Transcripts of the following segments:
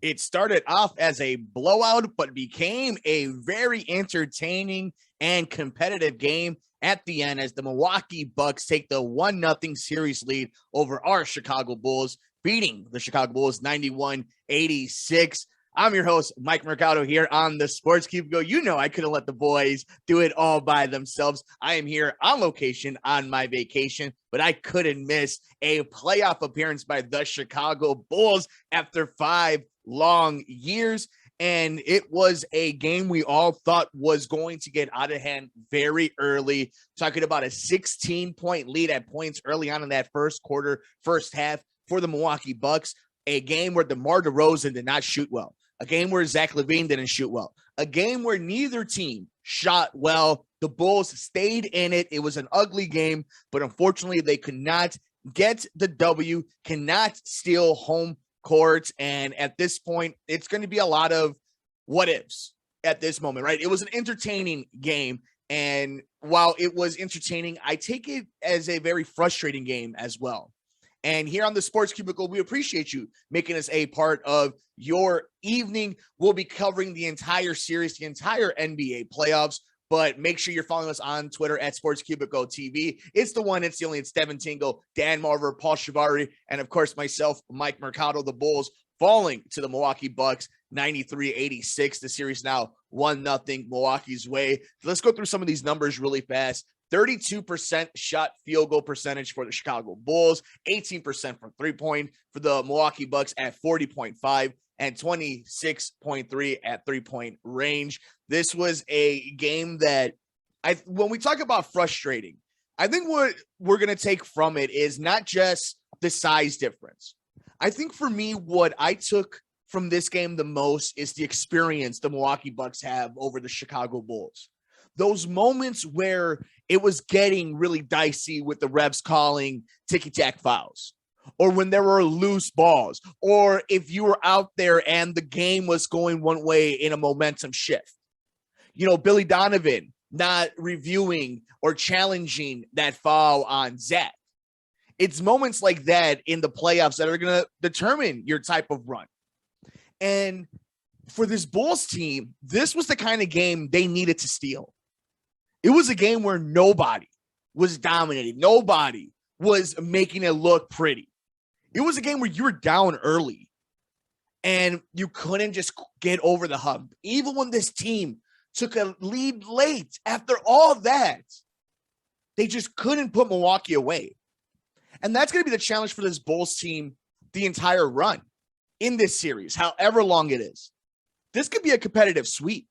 It started off as a blowout, but became a very entertaining and competitive game at the end as the Milwaukee Bucks take the 1-0 series lead over our Chicago Bulls, beating the Chicago Bulls 91-86. I'm your host, Mike Mercado, here on the Sports Cubicle. You know I couldn't let the boys do it all by themselves. I am here on location on my vacation, but I couldn't miss a playoff appearance by the Chicago Bulls after 5 long years. And it was a game we all thought was going to get out of hand very early. Talking about a 16-point lead at points early on in that first quarter, first half for the Milwaukee Bucks. A game where DeMar DeRozan did not shoot well. A game where Zach LaVine didn't shoot well. A game where neither team shot well. The Bulls stayed in it. It was an ugly game, but unfortunately they could not get the W, cannot steal home court. And at this point, it's going to be a lot of what ifs at this moment, right? It was an entertaining game. And while it was entertaining, I take it as a very frustrating game as well. And here on the Sports Cubicle, we appreciate you making us a part of your evening. We'll be covering the entire series, the entire NBA playoffs, but make sure you're following us on Twitter at Sports Cubicle TV. It's the one, it's the only, it's Devin Tingle, Dan Marver, Paul Chivari, and of course myself, Mike Mercado. The Bulls falling to the Milwaukee Bucks 93-86. The series now 1-0 Milwaukee's way. Let's go through some of these numbers really fast. 32% shot field goal percentage for the Chicago Bulls, 18% from three-point for the Milwaukee Bucks at 40.5 and 26.3 at three-point range. This was a game that when we talk about frustrating, I think what we're going to take from it is not just the size difference. I think for me, what I took from this game the most is the experience the Milwaukee Bucks have over the Chicago Bulls. Those moments where it was getting really dicey with the refs calling ticky-tack fouls, or when there were loose balls, or if you were out there and the game was going one way in a momentum shift. You know, Billy Donovan not reviewing or challenging that foul on Zach. It's moments like that in the playoffs that are going to determine your type of run. And for this Bulls team, this was the kind of game they needed to steal. It was a game where nobody was dominating. Nobody was making it look pretty. It was a game where you were down early and you couldn't just get over the hump. Even when this team took a lead late, after all that, they just couldn't put Milwaukee away. And that's going to be the challenge for this Bulls team the entire run in this series, however long it is. This could be a competitive sweep.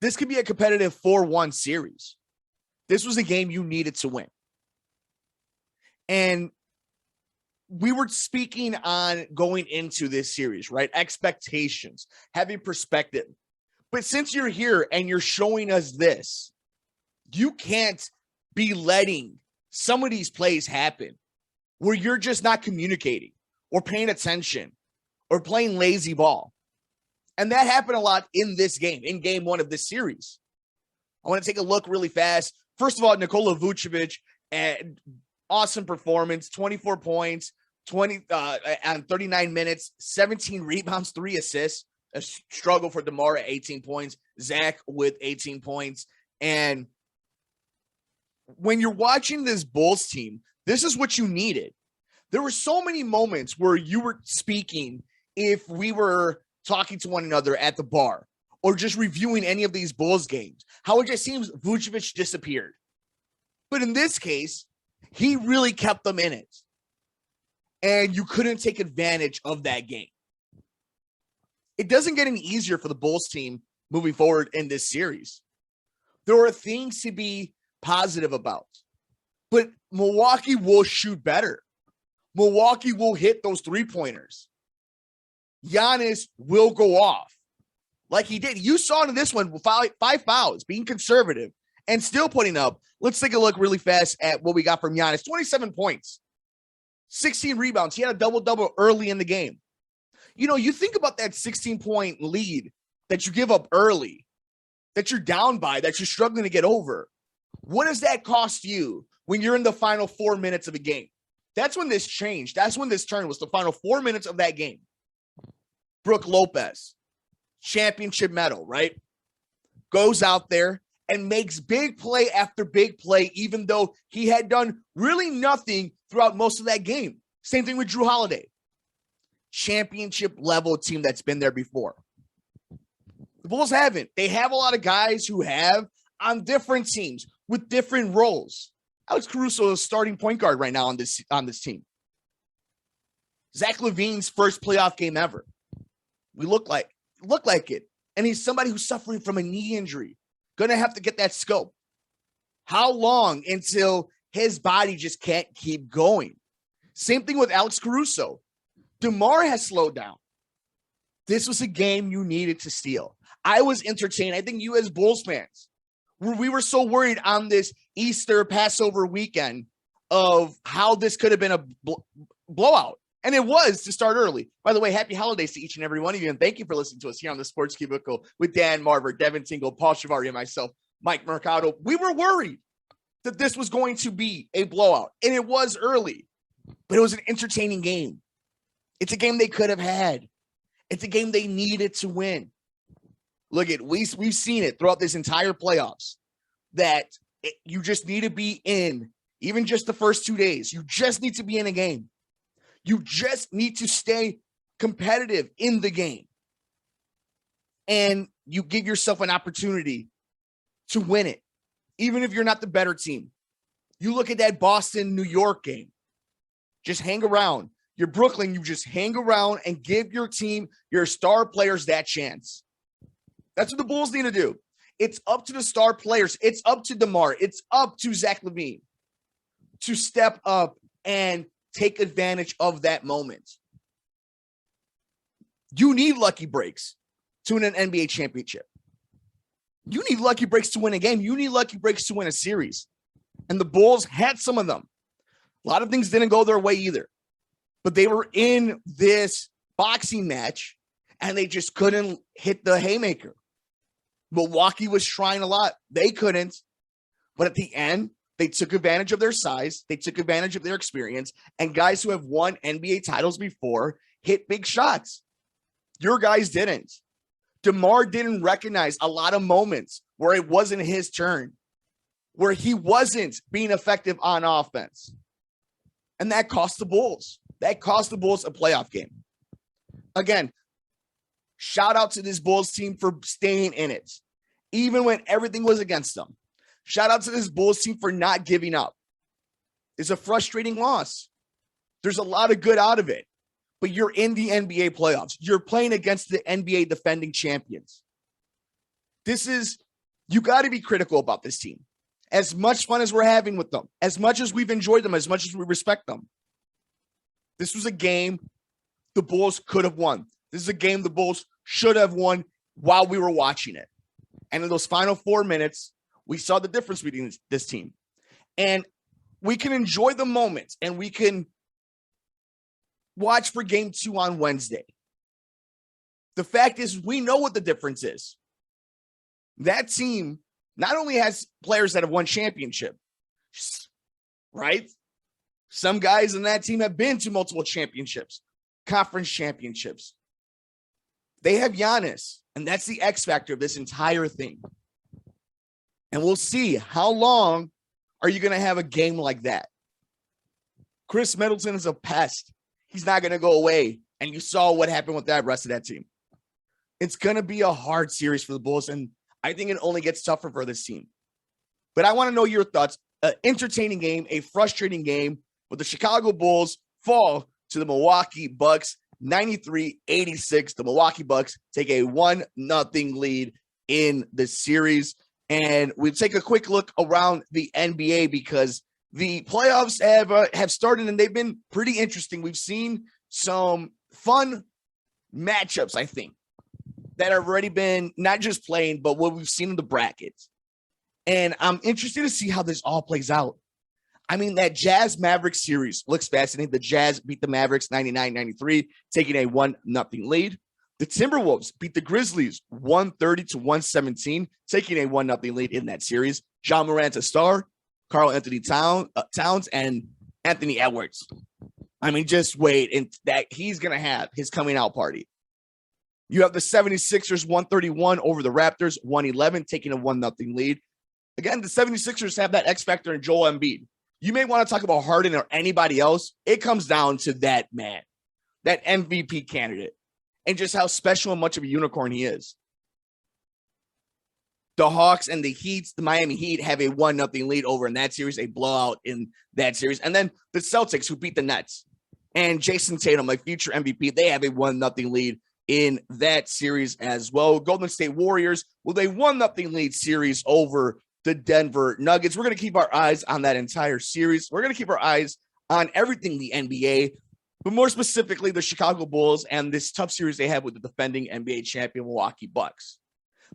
This could be a competitive 4-1 series. This was a game you needed to win. And we were speaking on going into this series, right? Expectations, having perspective. But since you're here and you're showing us this, you can't be letting some of these plays happen where you're just not communicating or paying attention or playing lazy ball. And that happened a lot in this game, in game one of this series. I want to take a look really fast. First of all, Nikola Vucevic, awesome performance, 24 points, 39 minutes, 17 rebounds, 3 assists. A struggle for DeMar at 18 points, Zach with 18 points. And when you're watching this Bulls team, this is what you needed. There were so many moments where you were speaking if we were talking to one another at the bar or just reviewing any of these Bulls games, how it just seems Vucevic disappeared. But in this case, he really kept them in it. And you couldn't take advantage of that game. It doesn't get any easier for the Bulls team moving forward in this series. There are things to be positive about. But Milwaukee will shoot better. Milwaukee will hit those three-pointers. Giannis will go off like he did. You saw in this one with 5 fouls, being conservative and still putting up. Let's take a look really fast at what we got from Giannis. 27 points, 16 rebounds. He had a double-double early in the game. You know, you think about that 16-point lead that you give up early, that you're down by, that you're struggling to get over. What does that cost you when you're in the final 4 minutes of a game? That's when this changed. That's when this turned, was the final 4 minutes of that game. Brooke Lopez, championship medal, right? Goes out there and makes big play after big play, even though he had done really nothing throughout most of that game. Same thing with Drew Holiday. Championship level team that's been there before. The Bulls haven't. They have a lot of guys who have on different teams with different roles. Alex Caruso is starting point guard right now on this team. Zach LaVine's first playoff game ever. We look like it. And he's somebody who's suffering from a knee injury. Gonna have to get that scope. How long until his body just can't keep going? Same thing with Alex Caruso. DeMar has slowed down. This was a game you needed to steal. I was entertained. I think you as Bulls fans, we were so worried on this Easter Passover weekend of how this could have been a blowout. And it was to start early. By the way, happy holidays to each and every one of you. And thank you for listening to us here on the Sports Cubicle with Dan Marver, Devin Tingle, Paul Chivari, and myself, Mike Mercado. We were worried that this was going to be a blowout. And it was early. But it was an entertaining game. It's a game they could have had. It's a game they needed to win. Look, we've seen it throughout this entire playoffs that you just need to be in, even just the first 2 days. You just need to be in a game. You just need to stay competitive in the game. And you give yourself an opportunity to win it, even if you're not the better team. You look at that Boston-New York game. Just hang around. You're Brooklyn, you just hang around and give your team, your star players, that chance. That's what the Bulls need to do. It's up to the star players. It's up to DeMar. It's up to Zach LaVine to step up and take advantage of that moment. You need lucky breaks to win an NBA championship. You need lucky breaks to win a game. You need lucky breaks to win a series. And the Bulls had some of them. A lot of things didn't go their way either. But they were in this boxing match, and they just couldn't hit the haymaker. Milwaukee was trying a lot. They couldn't. But at the end, they took advantage of their size. They took advantage of their experience. And guys who have won NBA titles before hit big shots. Your guys didn't. DeMar didn't recognize a lot of moments where it wasn't his turn, where he wasn't being effective on offense. And that cost the Bulls. That cost the Bulls a playoff game. Again, shout out to this Bulls team for staying in it, even when everything was against them. Shout out to this Bulls team for not giving up. It's a frustrating loss. There's a lot of good out of it, but you're in the NBA playoffs. You're playing against the NBA defending champions. You got to be critical about this team. As much fun as we're having with them, as much as we've enjoyed them, as much as we respect them. This was a game the Bulls could have won. This is a game the Bulls should have won while we were watching it. And in those final 4 minutes, we saw the difference between this team. And we can enjoy the moments, and we can watch for game 2 on Wednesday. The fact is, we know what the difference is. That team not only has players that have won championship, right? Some guys in that team have been to multiple championships, conference championships. They have Giannis, and that's the X factor of this entire thing. And we'll see how long are you going to have a game like that. Chris Middleton is a pest. He's not going to go away. And you saw what happened with that rest of that team. It's going to be a hard series for the Bulls, and I think it only gets tougher for this team. But I want to know your thoughts. An entertaining game, a frustrating game, but the Chicago Bulls fall to the Milwaukee Bucks 93-86. The Milwaukee Bucks take a 1-0 lead in the series. And we'll take a quick look around the NBA because the playoffs have started and they've been pretty interesting. We've seen some fun matchups, I think, that have already been not just playing, but what we've seen in the brackets. And I'm interested to see how this all plays out. I mean, that Jazz Mavericks series looks fascinating. The Jazz beat the Mavericks 99-93, taking a 1-0 lead. The Timberwolves beat the Grizzlies 130-117, taking a 1-0 lead in that series. John Morant's a star, Karl Anthony Towns, and Anthony Edwards. I mean, just wait, and that he's going to have his coming out party. You have the 76ers 131 over the Raptors, 111, taking a 1-0 lead. Again, the 76ers have that X factor in Joel Embiid. You may want to talk about Harden or anybody else. It comes down to that man, that MVP candidate, and just how special and much of a unicorn he is. The Hawks and the Heat, the Miami Heat, have a 1-0 lead over in that series, a blowout in that series. And then the Celtics, who beat the Nets, and Jason Tatum, my future MVP, they have a 1-0 lead in that series as well. Golden State Warriors with a 1-0 lead series over the Denver Nuggets. We're going to keep our eyes on that entire series. We're going to keep our eyes on everything the NBA, but more specifically the Chicago Bulls and this tough series they have with the defending NBA champion Milwaukee Bucks.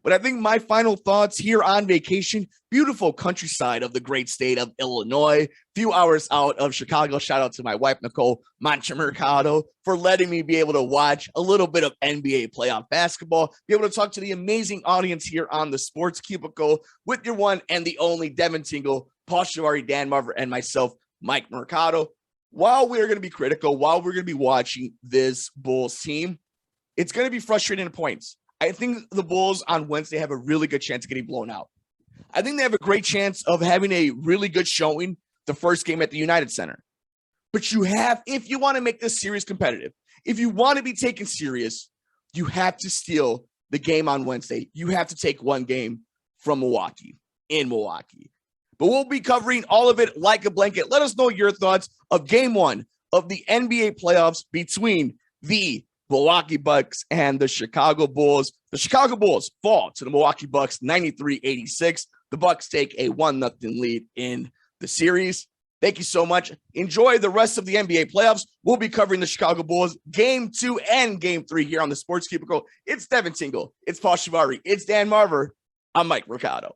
But I think my final thoughts here on vacation, beautiful countryside of the great state of Illinois, few hours out of Chicago. Shout out to my wife, Nicole Mike Mercado, for letting me be able to watch a little bit of NBA playoff basketball, be able to talk to the amazing audience here on the Sports Cubicle with your one and the only Devin Tingle, Paul Chivari, Dan Marver, and myself, Mike Mercado. While we are going to be critical, while we're going to be watching this Bulls team, it's going to be frustrating at points. I think the Bulls on Wednesday have a really good chance of getting blown out. I think they have a great chance of having a really good showing the first game at the United Center. But you have, if you want to make this series competitive, if you want to be taken serious, you have to steal the game on Wednesday. You have to take one game from Milwaukee, in Milwaukee. But we'll be covering all of it like a blanket. Let us know your thoughts of game one of the NBA playoffs between the Milwaukee Bucks and the Chicago Bulls. The Chicago Bulls fall to the Milwaukee Bucks 93-86. The Bucks take a 1-0 lead in the series. Thank you so much. Enjoy the rest of the NBA playoffs. We'll be covering the Chicago Bulls game 2 and game 3 here on the Sports Cubicle. It's Devin Tingle. It's Paul Chivari. It's Dan Marver. I'm Mike Mercado.